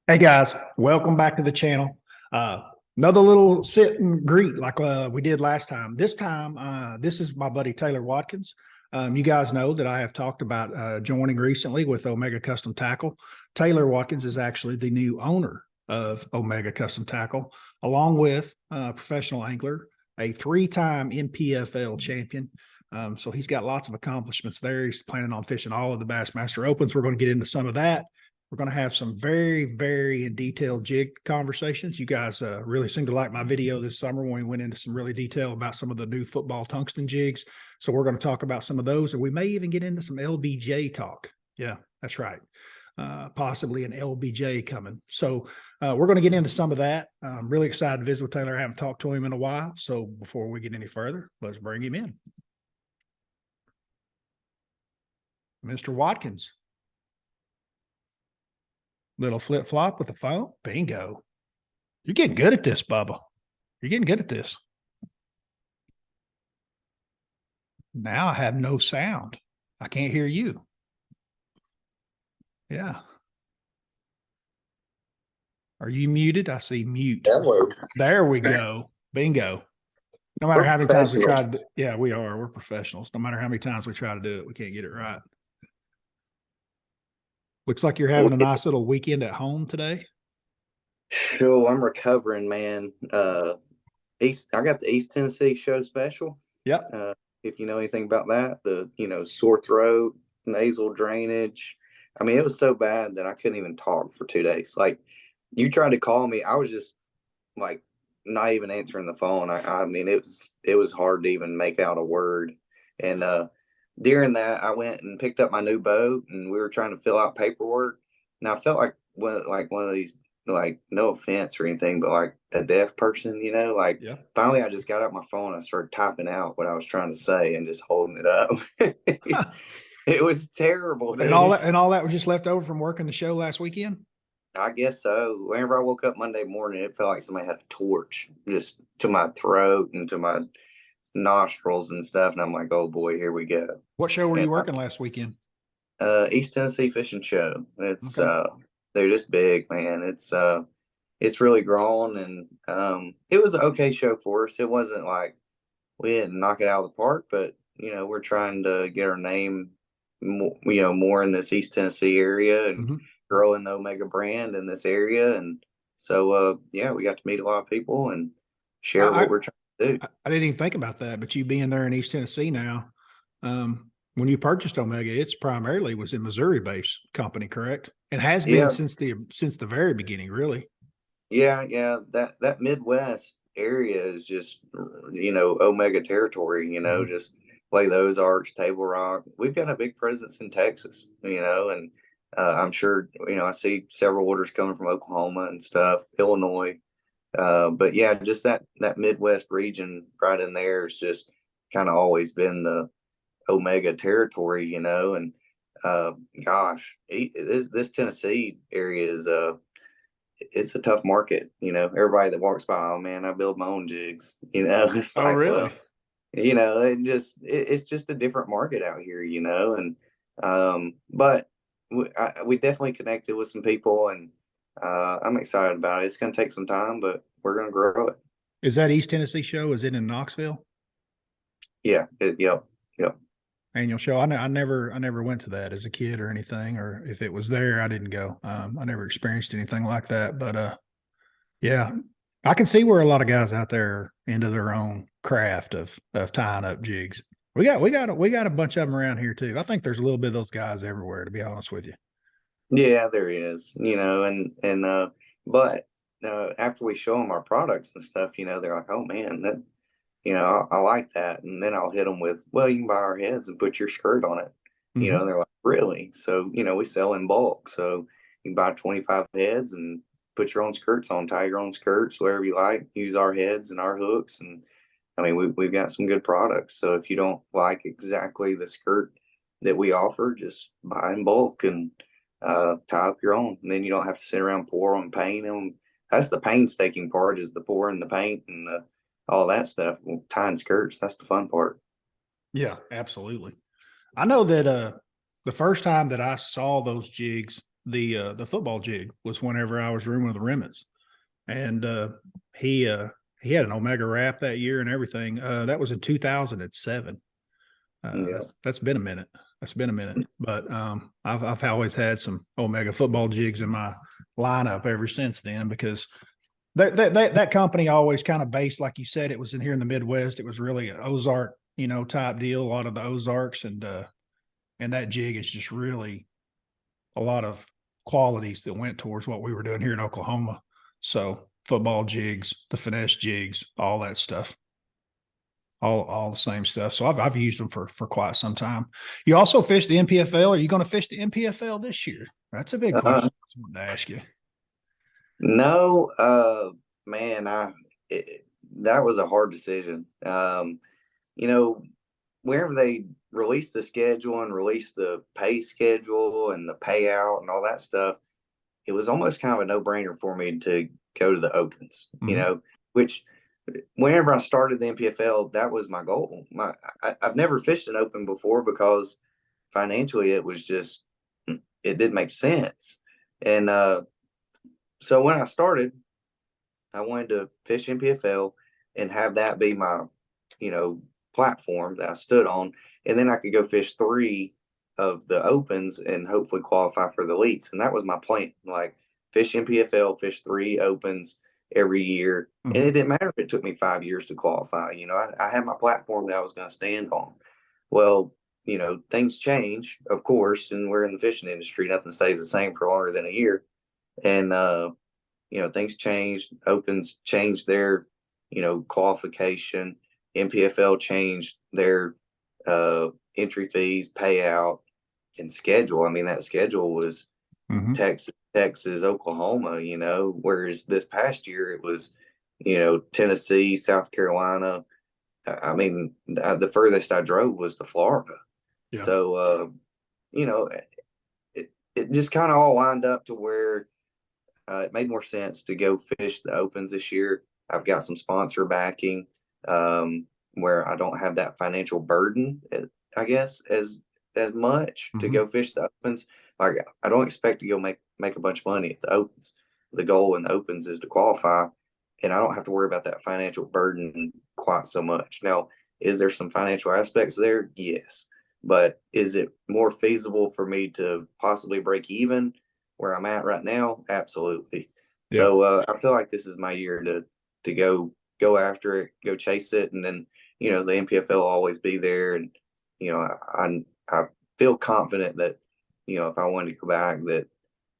Hey guys, welcome back to the channel. Another little sit and greet like we did last time. This time, this is my buddy Taylor Watkins. You guys know that I have talked about joining recently with Omega Custom Tackle. Taylor Watkins is actually the new owner of Omega Custom Tackle, along with a professional angler, a three-time NPFL champion. So he's got lots of accomplishments there. He's planning on fishing all of the Bassmaster Opens. We're going to get into some of that. We're going to have some very, very detailed jig conversations. You guys really seemed to like my video this summer when we went into some really detail about some of the new football tungsten jigs. So we're going to talk about some of those, and we may even get into some LBJ talk. Yeah, that's right. Possibly an LBJ coming. So we're going to get into some of that. I'm really excited to visit with Taylor. I haven't talked to him in a while. So before we get any further, let's bring him in. Mr. Watkins. Little flip flop with the phone. Bingo. You're getting good at this, Bubba. You're getting good at this. Now I have no sound. I can't hear you. Yeah. Are you muted? I see mute. There we go. Bingo. No matter how many times we try to, yeah, we are. We're professionals. No matter how many times we try to do it, we can't get it right. Looks like you're having a nice little weekend at home today. Sure, I'm recovering, man. I got the East Tennessee show special. Yep. If you know anything about that, sore throat, nasal drainage. I mean, it was so bad that I couldn't even talk for 2 days. Like, you tried to call me, I was just like not even answering the phone. I mean, it was hard to even make out a word. And during that, I went and picked up my new boat, and we were trying to fill out paperwork. And I felt like one of these, like, no offense or anything, but like a deaf person, like, yeah. Finally I just got out my phone. I started typing out what I was trying to say and just holding it up. It was terrible. And all that was just left over from working the show last weekend. I guess so. Whenever I woke up Monday morning, it felt like somebody had a torch just to my throat and to my nostrils and stuff. And I'm like, oh boy, here we go. What show were you working last weekend? East Tennessee Fishing Show. It's okay. They're just big, man. It's really grown, and it was an okay show for us. It wasn't like we didn't knock it out of the park, but we're trying to get our name more in this East Tennessee area and growing the Omega brand in this area. And so yeah, we got to meet a lot of people and share what we're trying to do. I didn't even think about that, but you being there in East Tennessee now, when you purchased Omega, it's primarily was a Missouri-based company, correct? And has been since the very beginning, really. Yeah, that Midwest area is just Omega territory. Just Play those Ozarks, Table Rock. We've got a big presence in Texas, and I'm sure I see several orders coming from Oklahoma and stuff, Illinois. But yeah, just that Midwest region right in there is just kind of always been the Omega territory, and gosh, this Tennessee area is it's a tough market. Everybody that walks by, oh man, I build my own jigs. It's oh like, really? Well, it's just a different market out here, and but we definitely connected with some people, and I'm excited about it. It's going to take some time, but we're going to grow it. Is that East Tennessee show? Is it in Knoxville? Yeah. Yep. Annual show. I never went to that as a kid or anything, or if it was there, I didn't go. I never experienced anything like that, but yeah, I can see where a lot of guys out there are into their own craft of tying up jigs. We got a bunch of them around here too. I think there's a little bit of those guys everywhere, to be honest with you. Yeah, there is, but after we show them our products and stuff, they're like, oh man, that I like that. And then I'll hit them with, well, you can buy our heads and put your skirt on it. And they're like, really? So, we sell in bulk. So you can buy 25 heads and put your own skirts on, tie your own skirts, whatever you like, use our heads and our hooks. And I mean, we've got some good products. So if you don't like exactly the skirt that we offer, just buy in bulk and tie up your own. And then you don't have to sit around pour them, paint them. That's the painstaking part, is the pouring the paint and all that stuff. Tying skirts, that's the fun part. Yeah, absolutely. I know that the first time that I saw those jigs, the football jig was whenever I was rooming with the Remnants, and he he had an Omega wrap that year and everything. That was in 2007. Yeah. That's been a minute. That's been a minute, but I've always had some Omega football jigs in my lineup ever since then, because that company always kind of based, like you said, it was in here in the Midwest. It was really an Ozark, type deal. A lot of the Ozarks, and that jig is just really a lot of qualities that went towards what we were doing here in Oklahoma. So football jigs, the finesse jigs, all that stuff, all the same stuff. So I've used them for quite some time. You also fish the NPFL. Are you going to fish the NPFL this year? That's a big question I wanted to ask you. No, man, that was a hard decision. Whenever they released the schedule and released the pay schedule and the payout and all that stuff, it was almost kind of a no-brainer for me to go to the opens, which whenever I started the NPFL, that was my goal. I've never fished an open before because financially it didn't make sense. And so when I started, I wanted to fish NPFL and have that be my, platform that I stood on. And then I could go fish 3 of the opens and hopefully qualify for the elites. And that was my plan. Like, fish NPFL, fish 3 opens every year. Mm-hmm. And it didn't matter if it took me 5 years to qualify. I had my platform that I was going to stand on. Well, things change, of course, and we're in the fishing industry. Nothing stays the same for longer than a year. And, things changed. Opens changed their, qualification. NPFL changed their entry fees, payout, and schedule. I mean, that schedule was Texas, Oklahoma, whereas this past year it was, Tennessee, South Carolina. I mean, the furthest I drove was to Florida. Yeah. So, it just kind of all lined up to where it made more sense to go fish the opens this year. I've got some sponsor backing, where I don't have that financial burden, I guess, as much to go fish the opens. Like, I don't expect to go make a bunch of money at the opens. The goal in the opens is to qualify, and I don't have to worry about that financial burden quite so much. Now, is there some financial aspects there? Yes. But is it more feasible for me to possibly break even where I'm at right now? Absolutely. Yeah. So I feel like this is my year to go after it, go chase it, and then the NPFL will always be there, and I feel confident that if I wanted to go back, that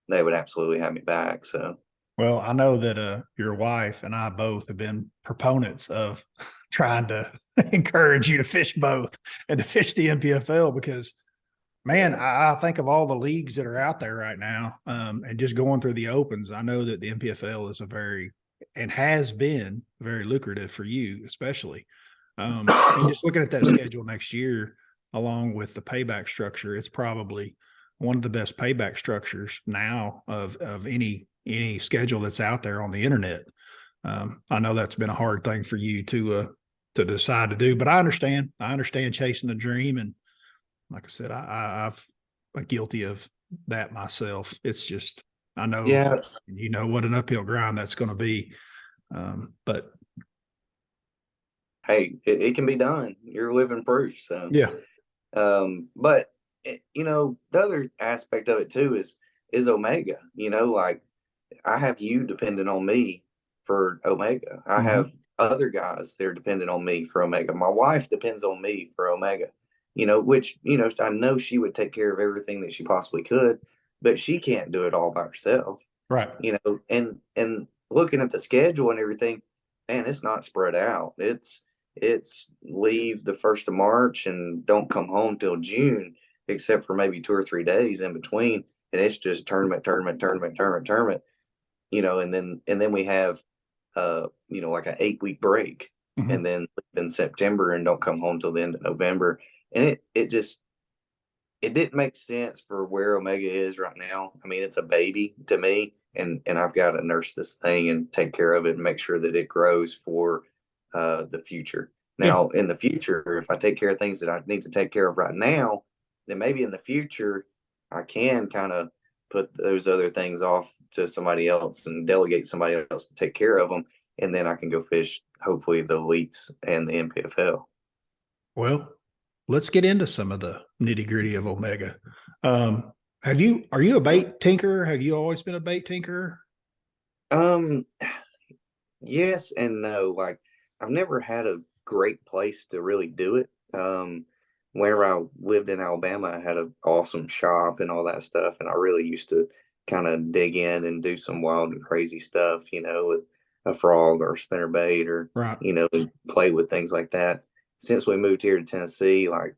they would absolutely have me back. So. Well, I know that your wife and I both have been proponents of trying to encourage you to fish both and to fish the NPFL, because, man, I think of all the leagues that are out there right now, and just going through the opens, I know that the NPFL is and has been very lucrative for you, especially. And just looking at that schedule next year, along with the payback structure, it's probably one of the best payback structures now of any schedule that's out there on the internet. I know that's been a hard thing for you to decide to do, but I understand chasing the dream. And like I said, I'm guilty of that myself. It's just, I know, what an uphill grind that's going to be. But hey, it can be done. You're living proof. So yeah. But the other aspect of it too is Omega. Like, I have you dependent on me for Omega. I have other guys that are dependent on me for Omega. My wife depends on me for Omega. Which I know she would take care of everything that she possibly could, but she can't do it all by herself. Right. And looking at the schedule and everything, man, it's not spread out. It's leave the 1st of March and don't come home till June, except for maybe 2 or 3 days in between. And it's just tournament. And then we have, like an 8-week break, and then in September and don't come home till the end of November. And it didn't make sense for where Omega is right now. I mean, it's a baby to me, and I've got to nurse this thing and take care of it and make sure that it grows for the future. Now, in the future, if I take care of things that I need to take care of right now, then maybe in the future I can kind of put those other things off to somebody else and delegate somebody else to take care of them. And then I can go fish, hopefully, the elites and the NPFL. Well, let's get into some of the nitty gritty of Omega. Are you a bait tinkerer? Have you always been a bait tinkerer? Um, yes and no. Like, I've never had a great place to really do it. Whenever I lived in Alabama, I had an awesome shop and all that stuff, and I really used to kind of dig in and do some wild and crazy stuff, with a frog or a spinner bait, or Right. play with things like that. Since we moved here to Tennessee, like,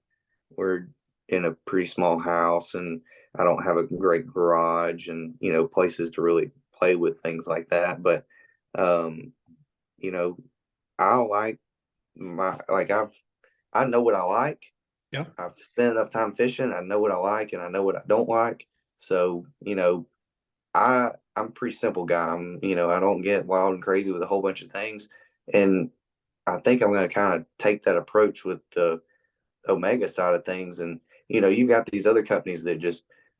we're in a pretty small house, and I don't have a great garage and places to really play with things like that. But um, you know, I like I know what I like. Yeah. I've spent enough time fishing. I know what I like and I know what I don't like. So, I'm a pretty simple guy. I don't get wild and crazy with a whole bunch of things. And I think I'm going to kind of take that approach with the Omega side of things. And, you've got these other companies that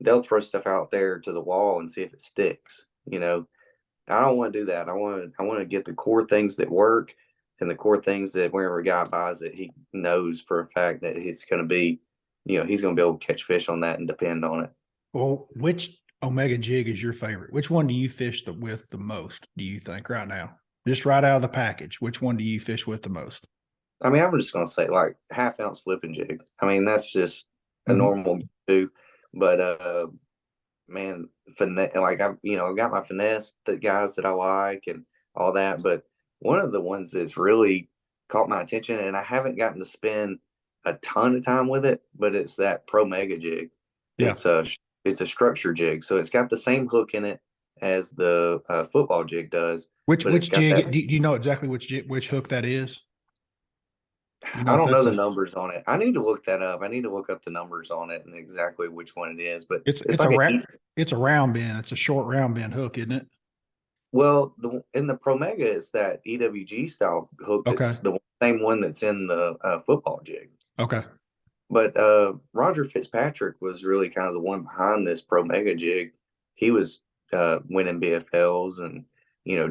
they'll throw stuff out there to the wall and see if it sticks. I don't want to do that. I want to get the core things that work, and the core things that whenever a guy buys it, he knows for a fact that he's going to be, he's going to be able to catch fish on that and depend on it. Well, which Omega jig is your favorite? Which one do you fish with the most, do you think, right now? Just right out of the package, which one do you fish with the most? I mean, I'm just going to say like 1/2 ounce flipping jig. I mean, that's just a normal do, but man, finesse, like I've got my finesse, the guys that I like and all that. But one of the ones that's really caught my attention, and I haven't gotten to spend a ton of time with it, but it's that Pro Mega jig. Yeah. It's a structure jig, so it's got the same hook in it as the football jig does. Which But it's got jig? that. Do you know exactly which hook that is? You know I if don't know that's the numbers on it. I need to look that up. I need to look up the numbers on it and exactly which one it is. But it's it's a like it's a round bend. It's a short round bend hook, isn't it? well, in the Pro Mega, it's that EWG style hook. Okay. That's the same one that's in the football jig. Okay. But Roger Fitzpatrick was really kind of the one behind this Pro Mega jig. He was winning BFLs and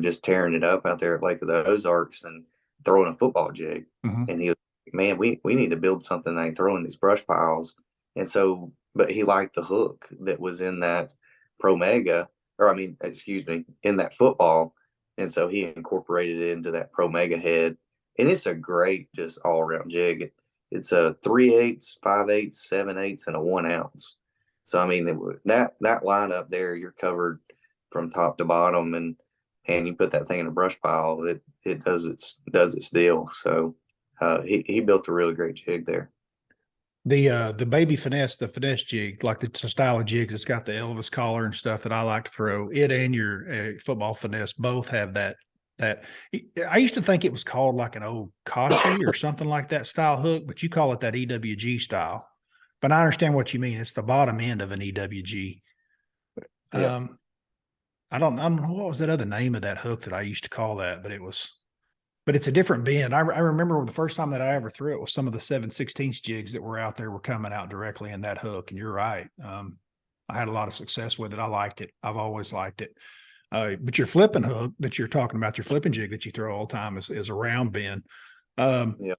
just tearing it up out there at Lake of the Ozarks and throwing a football jig. And he was like, man, we need to build something that ain't throwing these brush piles. And so, but he liked the hook that was in that Pro Mega, or I mean, excuse me, in that football. And so he incorporated it into that Pro Mega head. And it's a great, just all around jig. It's a 3/8, 5/8, 7/8, and a 1 ounce. So I mean that lineup there, you're covered from top to bottom, and you put that thing in a brush pile, it does its deal. So he built a really great jig there. The baby finesse, the finesse jig, like the style of jigs, it's got the Elvis collar and stuff that I like to throw. It and your football finesse both have that. I used to think it was called like an old Cossie or something like that style hook, but you call it that EWG style. But I understand what you mean. It's the bottom end of an EWG. Yeah. I don't know what was that other name of that hook that I used to call that, but it's a different bend. I remember the first time that I ever threw it was some of the 7/16 jigs that were out there were coming out directly in that hook. And you're right. I had a lot of success with it. I liked it. I've always liked it. But your flipping hook that you're talking about, your flipping jig that you throw all the time is a round bend. Yeah.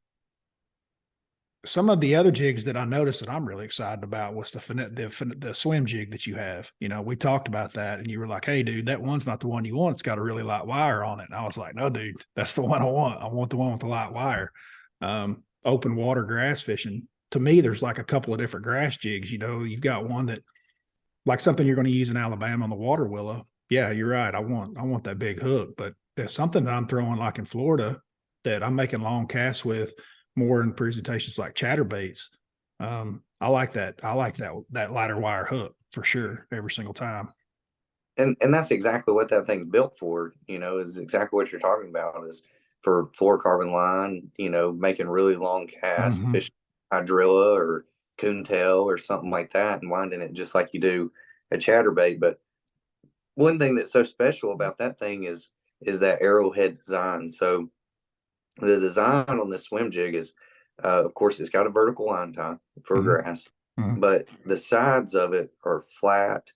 Some of the other jigs that I noticed that I'm really excited about was the swim jig that you have. We talked about that, and you were like, "Hey, dude, that one's not the one you want. It's got a really light wire on it." And I was like, "No, dude, that's the one I want. I want the one with the light wire." Open water grass fishing. To me, there's like a couple of different grass jigs. You've got one that, like something you're going to use in Alabama on the water willow. Yeah, you're right. I want that big hook, but there's something that I'm throwing like in Florida that I'm making long casts with, more in presentations like chatterbaits. I like that. I like that lighter wire hook for sure every single time. And that's exactly what that thing's built for, is exactly what you're talking about, is for fluorocarbon line, making really long casts, fishing hydrilla or coontail or something like that, and winding it just like you do a chatterbait. But one thing that's so special about that thing is that arrowhead design. So the design on this swim jig is, of course, it's got a vertical line tie for grass, but the sides of it are flat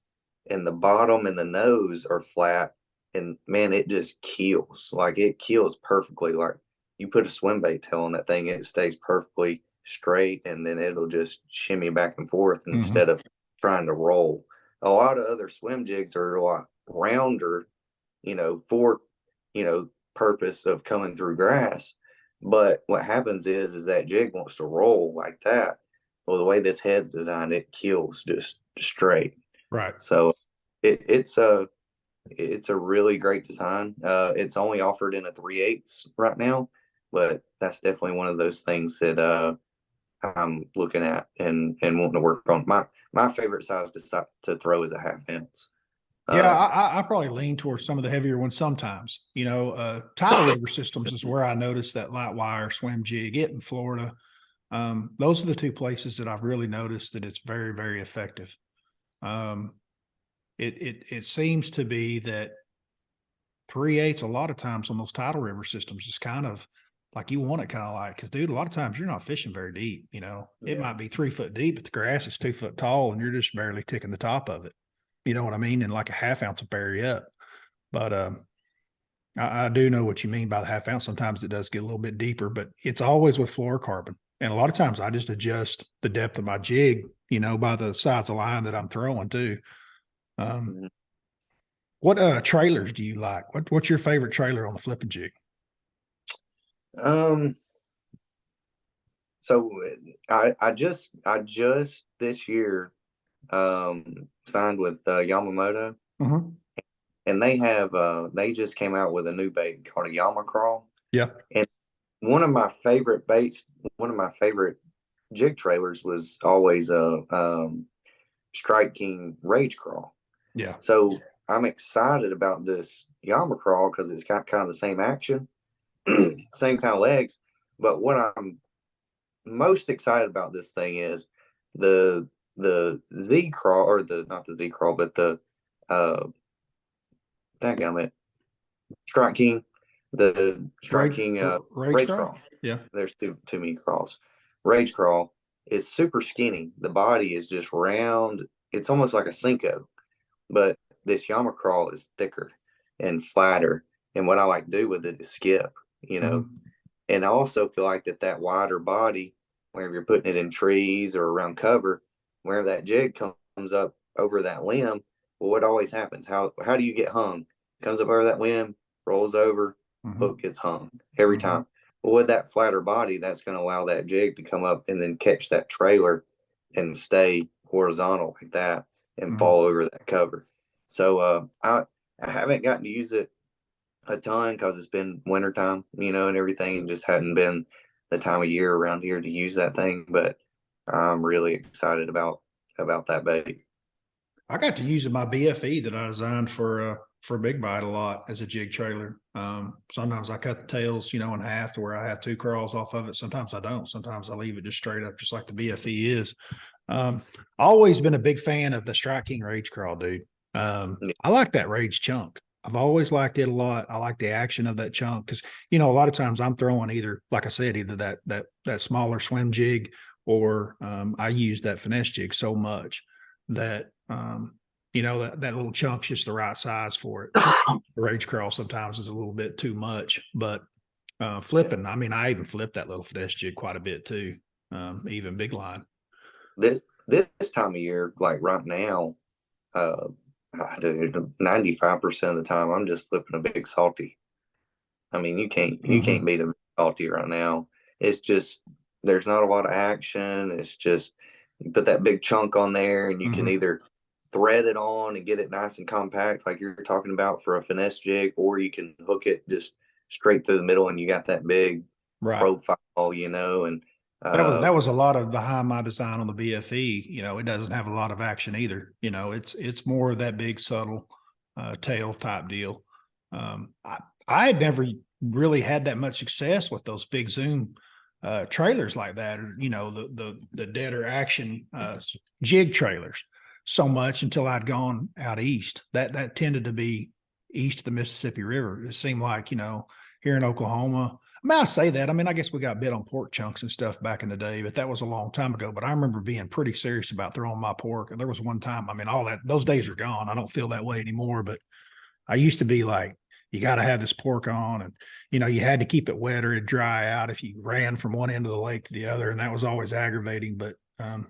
and the bottom and the nose are flat, and man, it just keels. Like it keels perfectly. Like you put a swim bait tail on that thing, it stays perfectly straight, and then it'll just shimmy back and forth instead of trying to roll. A lot of other swim jigs are a lot rounder, for purpose of coming through grass. But what happens is that jig wants to roll like that. Well, the way this head's designed, it keels just straight. Right. So it's a really great design. It's only offered in a 3/8 right now, but that's definitely one of those things that I'm looking at and wanting to work on. My favorite size to throw is a 1/2 ounce. Yeah, I probably lean towards some of the heavier ones sometimes. Tidal river systems is where I noticed that light wire swim jig. It in Florida. Those are the two places that I've really noticed that it's very, very effective. It seems to be that 3/8 a lot of times on those tidal river systems is kind of like you want it kind of like, because dude, a lot of times you're not fishing very deep. It might be 3 foot deep, but the grass is 2 foot tall and you're just barely ticking the top of it. You know what I mean? And like a 1/2 ounce will bury up. But I do know what you mean by the 1/2 ounce. Sometimes it does get a little bit deeper, but it's always with fluorocarbon. And a lot of times I just adjust the depth of my jig, by the size of line that I'm throwing too. What trailers do you like? What's your favorite trailer on the flipping jig? Um, so I just this year signed with Yamamoto, and they just came out with a new bait called a Yama Crawl. Yeah. And one of my favorite baits, one of my favorite jig trailers was always a Strike King Rage Crawl. Yeah. So I'm excited about this Yama Crawl because it's got kind of the same action, same kind of legs. But what I'm most excited about this thing is the Z Crawl, or the not the Z Crawl, but the dadgummit, Strike King, the Strike King Rage Crawl. Yeah. There's too many crawls. Rage Crawl is super skinny. The body is just round. It's almost like a Cinco, but this Yama Crawl is thicker and flatter. And what I like to do with it is skip, And I also feel like that wider body, whenever you're putting it in trees or around cover, wherever that jig comes up over that limb, well, what always happens? How do you get hung? It comes up over that limb, rolls over, hook gets hung every time. Well, with that flatter body, that's going to allow that jig to come up and then catch that trailer and stay horizontal like that and fall over that cover. So I haven't gotten to use it a ton because it's been wintertime, and everything, and just hadn't been the time of year around here to use that thing. But I'm really excited about that bait. I got to use my BFE that I designed for Big Bite a lot as a jig trailer. Sometimes I cut the tails, in half to where I have 2 crawls off of it. Sometimes I don't. Sometimes I leave it just straight up, just like the BFE is. Always been a big fan of the Strike King Rage Crawl, dude. I like that Rage chunk. I've always liked it a lot. I like the action of that chunk because, a lot of times I'm throwing either, like I said, either that smaller swim jig or I use that finesse jig so much that that little chunk's just the right size for it. The Rage Crawl sometimes is a little bit too much, but flipping, I even flip that little finesse jig quite a bit too, even big line. This time of year, like right now, 95% of the time I'm just flipping a big salty. You can't beat a salty right now. It's just there's not a lot of action. It's just you put that big chunk on there and you can either thread it on and get it nice and compact like you're talking about for a finesse jig, or you can hook it just straight through the middle and you got that big profile, and that was a lot of behind my design on the BFE. It doesn't have a lot of action either. It's more of that big subtle tail type deal. I had never really had that much success with those big zoom trailers like that, or the deader action jig trailers so much until I'd gone out east. That tended to be east of the Mississippi River. It seemed like here in Oklahoma, I mean, I say that. I mean, I guess we got bit on pork chunks and stuff back in the day, but that was a long time ago. But I remember being pretty serious about throwing my pork. And there was one time, I mean, all that, those days are gone. I don't feel that way anymore, but I used to be like, you got to have this pork on. And, you know, you had to keep it wet or it'd dry out if you ran from one end of the lake to the other. And that was always aggravating. But,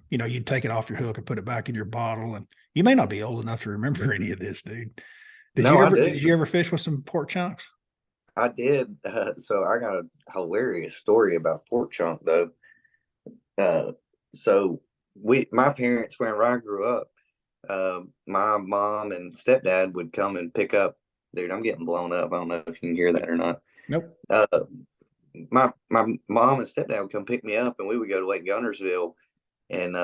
you know, you'd take it off your hook and put it back in your bottle. And you may not be old enough to remember any of this, dude. No, I Did do. you ever fish with some pork chunks? I did. So I got a hilarious story about pork chunk though. Uh, so my parents, whenever I grew up, my mom and stepdad would come and pick up. Dude, I'm getting blown up. I don't know if you can hear that or not. Nope. My mom and stepdad would come pick me up, and we would go to Lake Gunnersville, and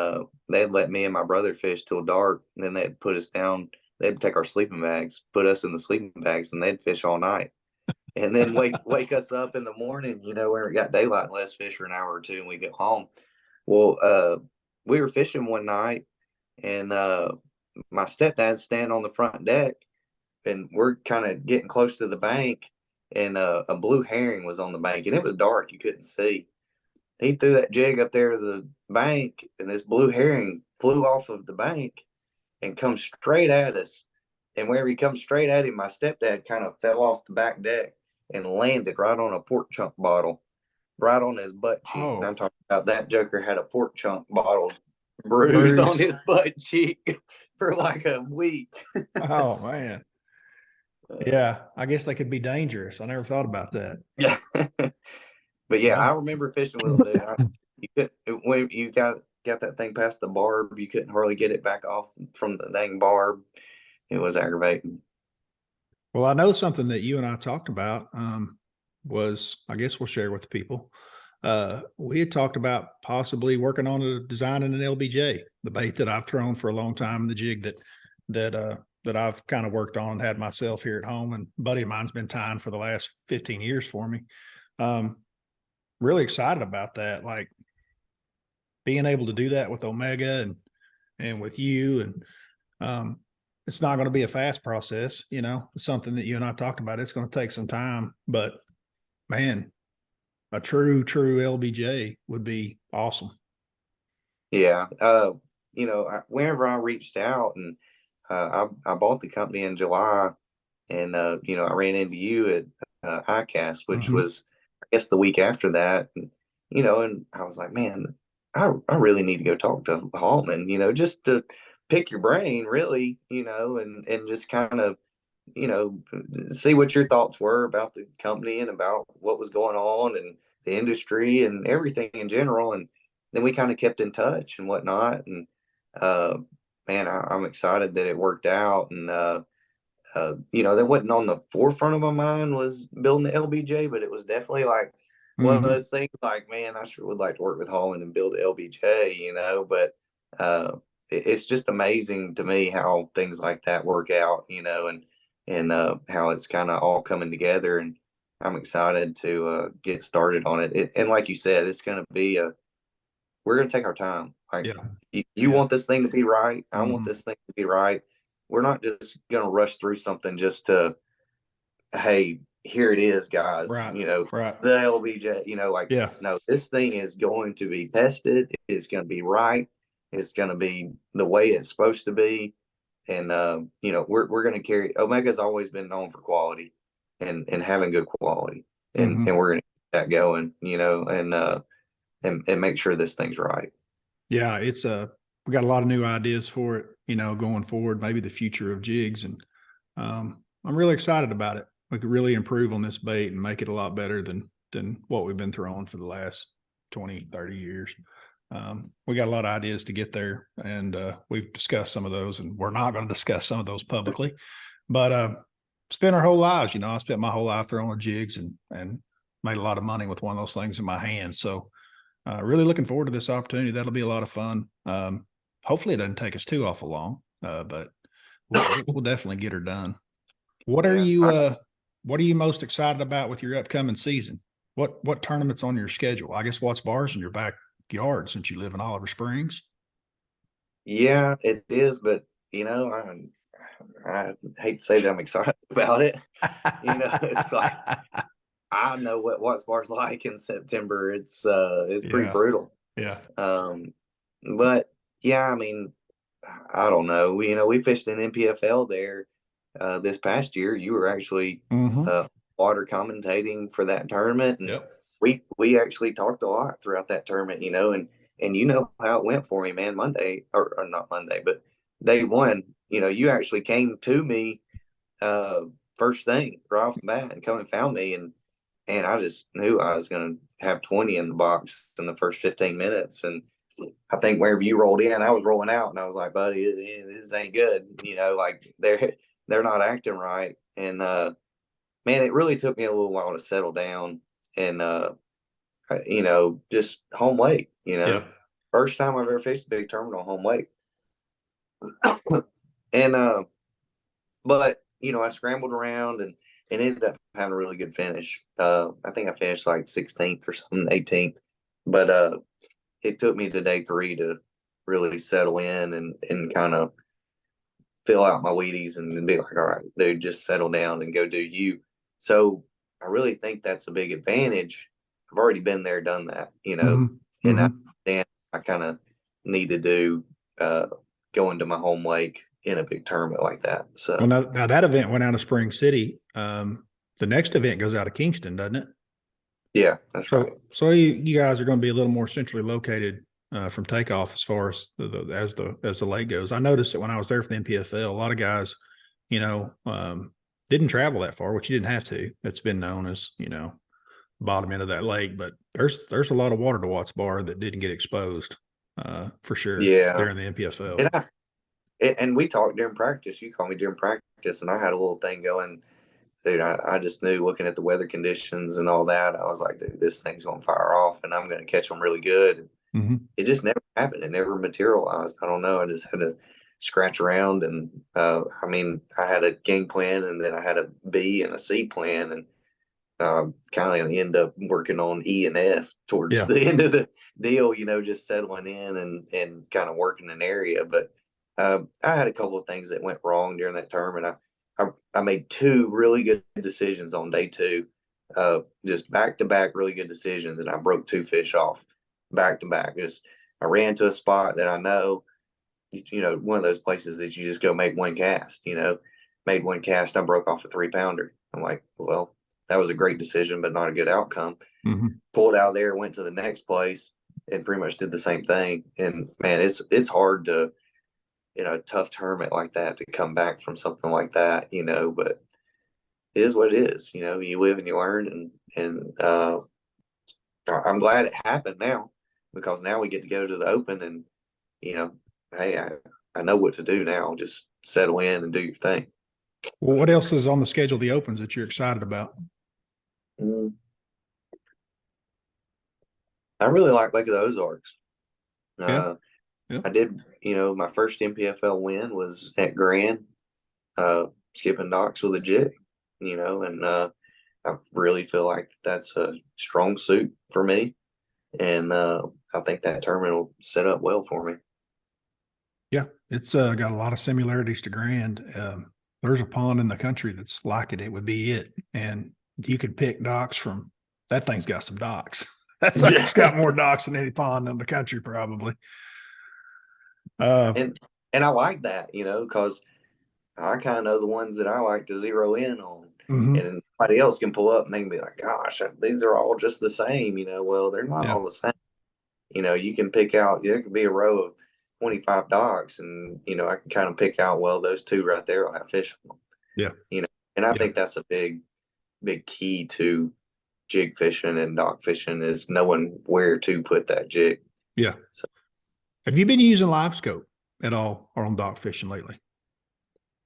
they'd let me and my brother fish till dark. And then they'd put us down. They'd take our sleeping bags, put us in the sleeping bags, and they'd fish all night. And then wake us up in the morning, you know, where it got daylight, and let us fish for an hour or two, and we get home. Well, we were fishing one night, and my stepdad's standing on the front deck, and we're kind of getting close to the bank, and a blue herring was on the bank, and it was dark, you couldn't see. He threw that jig up there to the bank, and this blue herring flew off of the bank and come straight at us. And whenever he comes straight at him, my stepdad kind of fell off the back deck and landed right on a pork chunk bottle, right on his butt cheek. And I'm talking about that joker had a pork chunk bottle bruise on his butt cheek for like a week. Oh man. Yeah, I guess they could be dangerous. I never thought about that. Yeah. But yeah, I remember fishing with them, dude. You could when you got that thing past the barb, you couldn't hardly get it back off from the dang barb. It was aggravating. Well, I know something that you and I talked about was, I guess we'll share with the people. We had talked about possibly working on designing an LBJ, the bait that I've thrown for a long time, the jig that I've kind of worked on and had myself here at home. And a buddy of mine's been tying for the last 15 years for me. Really excited about that. Like being able to do that with Omega and with you. And it's not going to be a fast process, you know, it's something that you and I talked about. It's going to take some time, but man, a true LBJ would be awesome. Yeah. You know, whenever I reached out and I bought the company in July, and you know, I ran into you at ICAST, which was, I guess, the week after that. And, you know, and I was like, man, I really need to go talk to Hallman, you know, just to pick your brain, really, you know, and just kind of, you know, see what your thoughts were about the company and about what was going on and the industry and everything in general. And then we kind of kept in touch and whatnot. And man, I'm excited that it worked out. And you know, that wasn't on the forefront of my mind was building the LBJ, but it was definitely like one of those things like, man, I sure would like to work with Holland and build a LBJ, you know, but it's just amazing to me how things like that work out, you know, and how it's kind of all coming together. And I'm excited to get started on it. And like you said, it's going to be we're going to take our time. Like you want this thing to be right. I want this thing to be right. We're not just going to rush through something just to, hey, here it is, guys. Right. You know, right. the LBJ, you know, like, no, this thing is going to be tested. It's going to be right. It's going to be the way it's supposed to be. And, you know, we're going to carry, Omega's always been known for quality and having good quality. And we're going to keep that going, you know, and make sure this thing's right. Yeah. It's we got a lot of new ideas for it, you know, going forward, maybe the future of jigs. And I'm really excited about it. We could really improve on this bait and make it a lot better than what we've been throwing for the last 20, 30 years. We got a lot of ideas to get there, and we've discussed some of those, and we're not going to discuss some of those publicly, but spent our whole lives, you know, I spent my whole life throwing jigs and made a lot of money with one of those things in my hand. So really looking forward to this opportunity. That'll be a lot of fun. Hopefully it doesn't take us too awful long, but we'll definitely get her done. What are you most excited about with your upcoming season? What tournaments on your schedule? I guess what's bars in your backyard since you live in Oliver Springs? Yeah, it is, but you know, I hate to say that I'm excited about it. You know, it's like I know what Watts Bar's like in September. It's pretty Yeah. brutal. Yeah. But yeah, I mean, I don't know. We fished in NPFL there this past year. You were actually Hmm. water commentating for that tournament, and Yep. we actually talked a lot throughout that tournament. And you know how it went for me, man. Monday or not Monday, but day one. You actually came to me uh, first thing right off the bat and come and found me, and I just knew I was going to have 20 in the box in the first 15 minutes. And I think wherever you rolled in, I was rolling out, and I was like, buddy, this ain't good. Like they're not acting right. And man, it really took me a little while to settle down and just home weight. Yeah. First time I've ever fished a big tournament on home weight. And but I scrambled around and ended up having a really good finish. I think I finished like 16th or something, 18th. But it took me to day three to really settle in and kind of fill out my Wheaties and be like, all right, dude, just settle down and go do you. So I really think that's a big advantage. I've already been there, done that, Hmm. and I Hmm. understand I kind of need to do go into my home lake in a big tournament like that. Well, So now that event went out of Spring City. The next event goes out of Kingston, doesn't it? yeah, that's right. So you guys are going to be a little more centrally located from takeoff as far as as the lake goes. I noticed that when I was there for the NPFL, a lot of guys, didn't travel that far, which you didn't have to. It's been known as bottom end of that lake, but there's a lot of water to Watts Bar that didn't get exposed for sure Yeah, during the NPFL. and and we talked during practice. You called me during practice, and I had a little thing going. Dude, I just knew looking at the weather conditions and all that, I was like, dude, this thing's gonna fire off, and I'm gonna catch them really good. Mm-hmm. It just never happened. It never materialized. I don't know. I just had to scratch around, and I mean, I had a game plan, and then I had a B and a C plan, and kind of end up working on E and F towards Yeah. the end of the deal. Just settling in and kind of working an area. But I had a couple of things that went wrong during that term, and I made two really good decisions on day two, just back to back really good decisions, and I broke two fish off back to back. Just I ran to a spot that I know, one of those places that you just go make one cast. Made one cast, I broke off a 3-pounder. I'm like, well, that was a great decision, but not a good outcome. Mm-hmm. Pulled out there, went to the next place, and pretty much did the same thing. And man, it's hard to a tough tournament like that to come back from something like that, but it is what it is. You live and you learn, and I'm glad it happened now because now we get to go to the Open, and you know, hey, I know what to do now. Just settle in and do your thing. Well, what else is on the schedule of the Opens that you're excited about? Mm, I really like Lake of the Ozarks. Yeah. Uh, Yeah. I did, my first NPFL win was at Grand, skipping docks with a jig, and I really feel like that's a strong suit for me. And I think that tournament will set up well for me. Yeah. It's got a lot of similarities to Grand. There's a pond in the country that's like it. It would be it. And you could pick docks from that thing's got some docks. That sucker's got more docks than any pond in the country, probably. Uh, And I like that, because I kind of know the ones that I like to zero in on. mm-hmm. And somebody else can pull up and they can be like, gosh, these are all just the same, well, they're not Yeah. all the same. You can pick out, there could be a row of 25 docks, and I can kind of pick out, well, those two right there will have fish on them. Yeah. And I Yeah. think that's a big key to jig fishing and dock fishing is knowing where to put that jig. Yeah. So, Have you been using live scope at all or on dock fishing lately?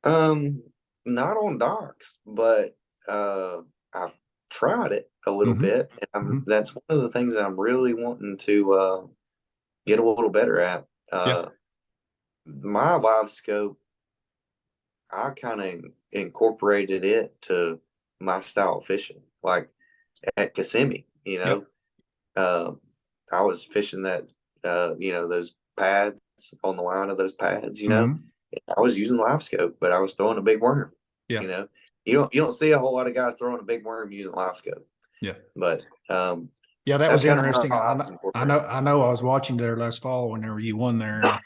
not on docks, but I've tried it a little Mm-hmm. bit, and Mm-hmm. that's one of the things that I'm really wanting to get a little better at. Yeah. My live scope, I kind of incorporated it to my style of fishing. Like at Kissimmee, Yep. uh, I was fishing that, those pads on the line of those pads, Mm-hmm. I was using live scope, but I was throwing a big worm, Yeah. you know, you don't see a whole lot of guys throwing a big worm using live scope. Yeah. But yeah, that that's was kind of how interesting. I was I know I was watching there last fall whenever you won there. And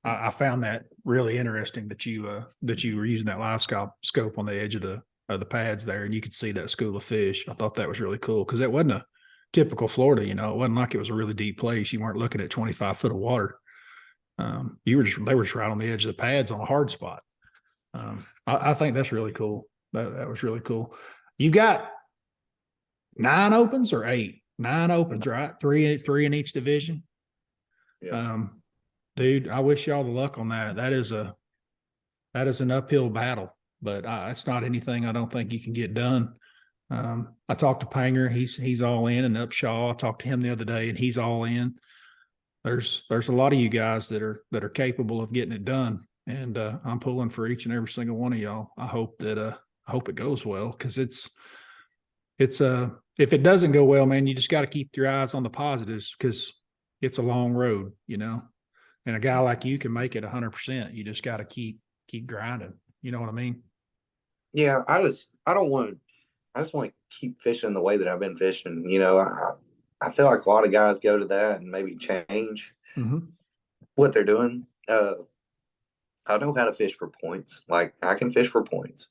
I found that really interesting that you were using that live scope on the edge of the pads there, and you could see that school of fish. I thought that was really cool because that wasn't a typical Florida. It wasn't like it was a really deep place. You weren't looking at 25 foot of water. They were just right on the edge of the pads on a hard spot. I think that's really cool. That was really cool. You've got 9 opens or 8? 9 opens, right? Three in each division. Yeah. Dude, I wish y'all the luck on that. That is an uphill battle, but it's not anything I don't think you can get done. I talked to Panger. He's all in, and Upshaw. I talked to him the other day, and he's all in. There's a lot of you guys that are capable of getting it done, and I'm pulling for each and every single one of y'all. I hope it goes well, because it's if it doesn't go well, man, you just got to keep your eyes on the positives, because it's a long road, and a guy like you can make it 100%. You just got to keep grinding. You know what I mean? Yeah. I just want to keep fishing the way that I've been fishing. I feel like a lot of guys go to that and maybe change what they're doing. I know how to fish for points. Like, I can fish for points.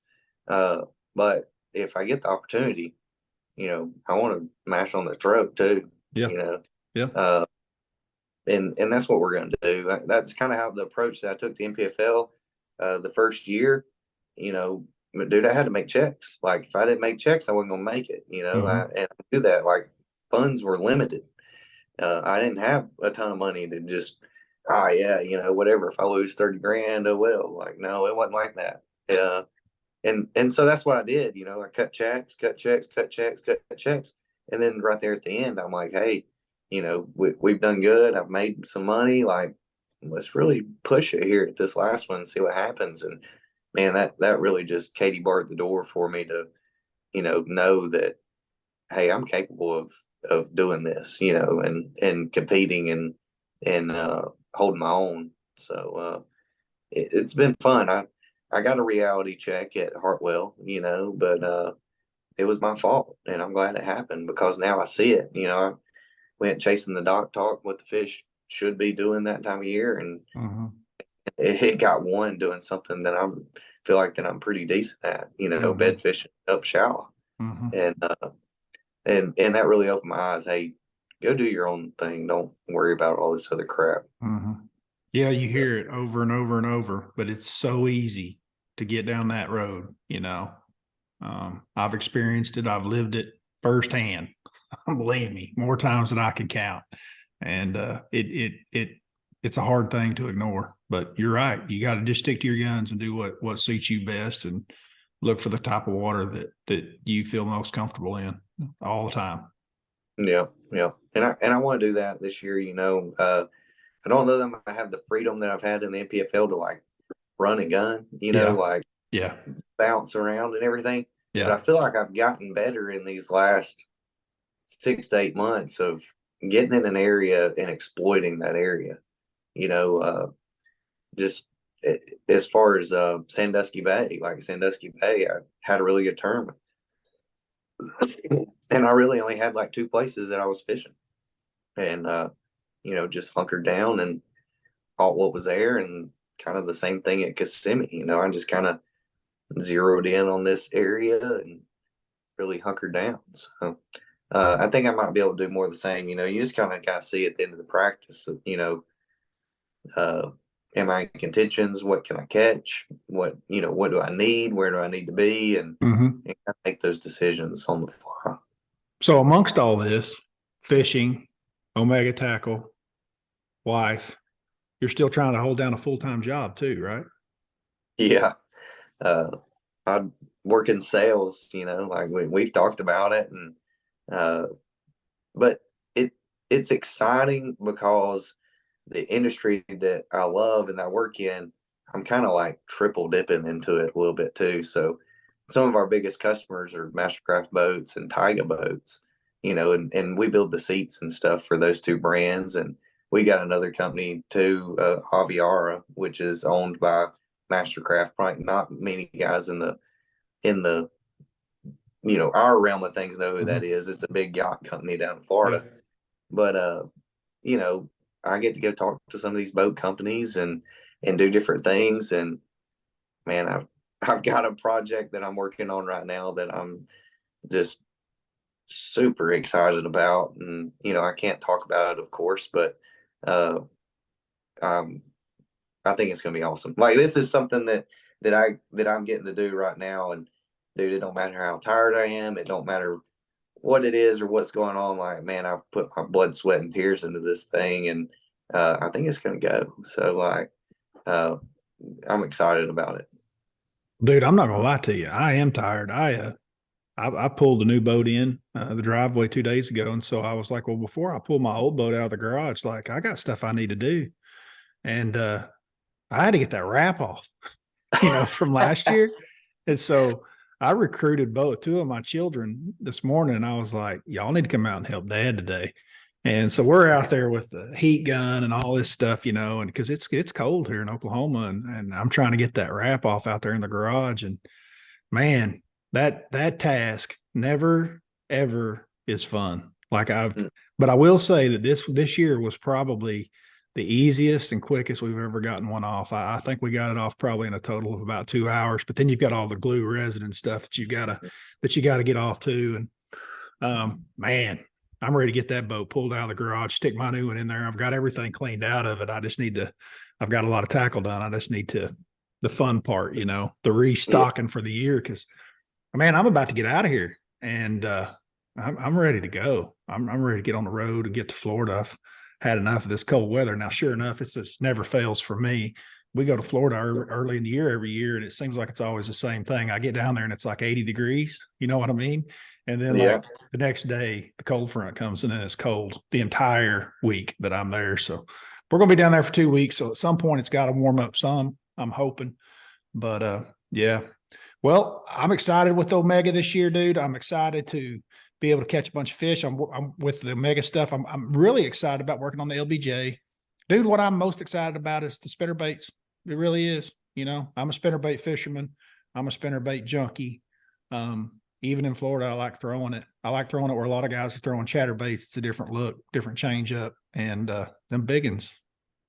But if I get the opportunity, I want to mash on the throat too. Yeah. Yeah. And that's what we're going to do. That's kind of how the approach that I took to NPFL the first year. Dude, I had to make checks. Like, if I didn't make checks, I wasn't going to make it. And I do that. Like, funds were limited. I didn't have a ton of money to just, whatever. If I lose 30 grand, oh well. Like, no, it wasn't like that. And so that's what I did. I cut checks, and then right there at the end, I'm like, hey, we've done good. I've made some money. Like, let's really push it here at this last one and see what happens. And man, that really just Katie barred the door for me to, know that, hey, I'm capable of doing this, and competing and holding my own. So it's been fun. I got a reality check at Hartwell, but it was my fault, and I'm glad it happened, because now I see it. I went chasing the dock talk, what the fish should be doing that time of year, and it got one doing something that I feel like that I'm pretty decent at, bed fishing up shallow, and that really opened my eyes. Hey, go do your own thing. Don't worry about all this other crap. Yeah, you hear it over and over and over, but it's so easy to get down that road. I've experienced it. I've lived it firsthand. Believe me, more times than I can count. And it's a hard thing to ignore. But you're right. You got to just stick to your guns and do what suits you best, and look for the type of water that you feel most comfortable in all the time. Yeah, yeah. And I want to do that this year. I don't know that I have the freedom that I've had in the NPFL to, like, run and gun, like, bounce around and everything. Yeah. But I feel like I've gotten better in these last 6 to 8 months of getting in an area and exploiting that area. Just as far as Sandusky Bay, I had a really good tournament. And I really only had like 2 places that I was fishing, and just hunkered down and caught what was there. And kind of the same thing at Kissimmee. I just kind of zeroed in on this area and really hunkered down. So I think I might be able to do more of the same. You just kind of got to see at the end of the practice, am I in contentions? What can I catch? What do I need? Where do I need to be? And make those decisions on the fly. So amongst all this, fishing, Omega Tackle, wife, you're still trying to hold down a full-time job too, right? Yeah. I work in sales, like we've talked about it, and but it's exciting because the industry that I love and that I work in, I'm kind of like triple dipping into it a little bit too. So some of our biggest customers are Mastercraft boats and Taiga boats, and we build the seats and stuff for those 2 brands. And we got another company too, Aviara, which is owned by Mastercraft. Probably not many guys in the our realm of things know who that Mhm. is. It's a big yacht company down in Yeah. Florida. But you know, I get to go talk to some of these boat companies and do different things. And man, I've got a project that I'm working on right now that I'm just super excited about. And I can't talk about it, of course, but uh, um, I think it's gonna be awesome. Like this is something that I'm getting to do right now. And dude, it don't matter how tired I am. It don't matter what it is or what's going on. Like, man, I've put my blood, sweat, and tears into this thing, and I think it's gonna go. So, like, uh, I'm excited about it. Dude, I'm not gonna lie to you. I am tired. I pulled a new boat in the driveway 2 days ago, and so I was like, well, before I pull my old boat out of the garage, like I got stuff I need to do, and I had to get that wrap off, from last year, and so I recruited both two of my children this morning. And I was like, y'all need to come out and help Dad today. And so we're out there with the heat gun and all this stuff, and because it's cold here in Oklahoma, and I'm trying to get that wrap off out there in the garage, and man, that task never ever is fun. Mm. But I will say that this year was probably the easiest and quickest we've ever gotten one off. I think we got it off probably in a total of about 2 hours. But then you've got all the glue resin and stuff that you gotta get off too. And man, I'm ready to get that boat pulled out of the garage, stick my new one in there. I've got everything cleaned out of it. I've got a lot of tackle done. I just need to the fun part, the Yeah, restocking for the year, because man, I'm about to get out of here, and I'm ready to go. I'm ready to get on the road and get to Florida. I've had enough of this cold weather. Now, sure enough, it's just never fails for me. We go to Florida early in the year every year, and it seems like it's always the same thing. I get down there and it's like 80 degrees. You know what I mean? And then yeah, like the next day, the cold front comes in and it's cold the entire week that I'm there. So we're going to be down there for 2 weeks. So at some point, it's got to warm up some. I'm hoping, but yeah. Well, I'm excited with Omega this year, dude. I'm excited to be able to catch a bunch of fish. I'm with the Omega stuff. I'm really excited about working on the LBJ. Dude, what I'm most excited about is the spinner baits. It really is. I'm a spinner bait fisherman. I'm a spinner bait junkie. Even in Florida, I like throwing it. I like throwing it where a lot of guys are throwing chatter baits. It's a different look, different change up. And them biggins,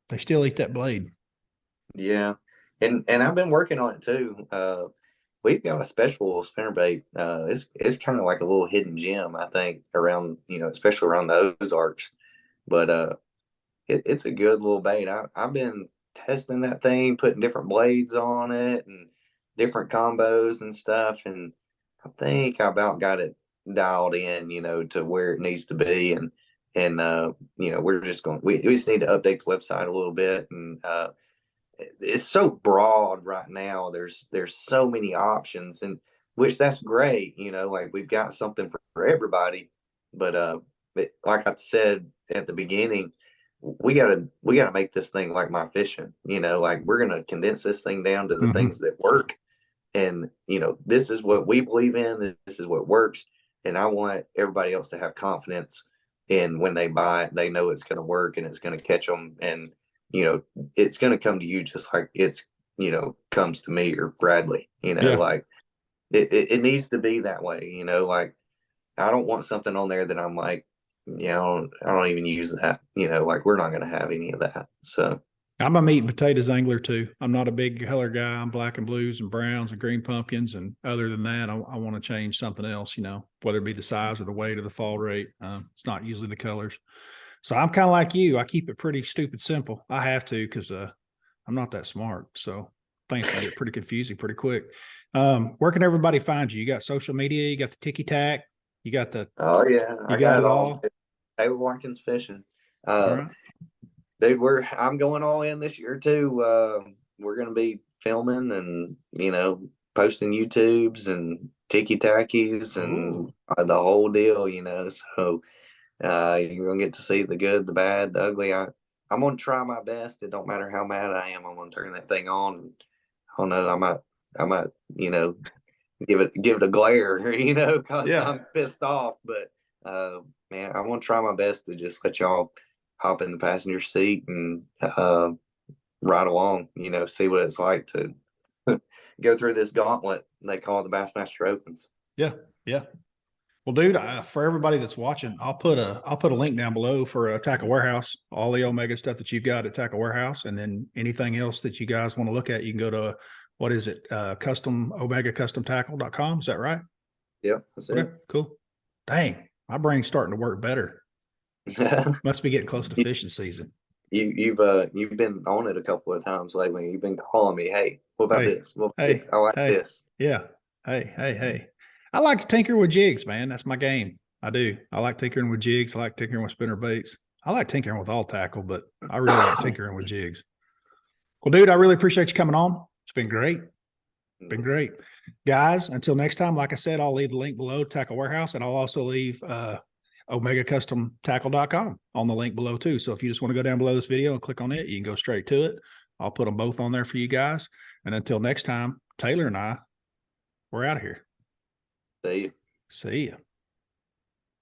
they still eat that blade. yeah. And I've been working on it too. We've got a special spinnerbait. It's kind of like a little hidden gem, I think, around especially around the Ozarks. But it's a good little bait. I've been testing that thing, putting different blades on it and different combos and stuff, and I think I about got it dialed in, to where it needs to be. And we're just going. We just need to update the website a little bit, and it's so broad right now. There's so many options, and which that's great. Like we've got something for everybody. But like I said at the beginning, we gotta make this thing like my fishing. Like we're gonna condense this thing down to the Mm-hmm. things that work. And this is what we believe in. This is what works. And I want everybody else to have confidence in when they buy it, they know it's going to work and it's going to catch them. And it's going to come to you just like it's comes to me or Bradley. Yeah. Like it needs to be that way. Like I don't want something on there that I'm like, I don't even use that. Like we're not going to have any of that. So I'm a meat and potatoes angler too. I'm not a big color guy. I'm black and blues and browns and green pumpkins. And other than that, I want to change something else, whether it be the size or the weight or the fall rate. It's not usually the colors. So I'm kind of like you. I keep it pretty stupid simple. I have to because I'm not that smart. So things can get pretty confusing pretty quick. Where can everybody find you? You got social media, you got the ticky tack, you got oh yeah, you I got got it it all. all. Taylor Watkins fishing. All Uh, right. Dude, I'm going all in this year too. We're gonna be filming and posting YouTubes and ticky tackies and Oh, the whole deal. So you're gonna get to see the good, the bad, the ugly. I'm gonna try my best. It don't matter how mad I am. I'm gonna turn that thing on. I don't know. I might give it a glare, because yeah. I'm pissed off. But man, I'm gonna try my best to just let y'all hop in the passenger seat and ride along. See what it's like to go through this gauntlet they call the Bassmaster Opens. Yeah. Yeah. Well, dude, for everybody that's watching, I'll put a link down below for Tackle Warehouse, all the Omega stuff that you've got at Tackle Warehouse, and then anything else that you guys want to look at, you can go to what is it, OmegaCustomTackle.com. Is that right? Yep, that's Okay, it. cool. Dang, my brain's starting to work better. Must be getting close to fishing season. You've been on it a couple of times lately. You've been calling me, hey, what about Hey, this? What about this? hey, I like hey, this. yeah, hey. I like to tinker with jigs, man. That's my game. I do. I like tinkering with jigs. I like tinkering with spinner baits. I like tinkering with all tackle, but I really like tinkering with jigs. Well, dude, I really appreciate you coming on. It's been great. Been great. Guys, until next time, like I said, I'll leave the link below, Tackle Warehouse, and I'll also leave OmegaCustomTackle.com on the link below too. So if you just want to go down below this video and click on it, you can go straight to it. I'll put them both on there for you guys. And until next time, Taylor and I, we're out of here. See you. See ya.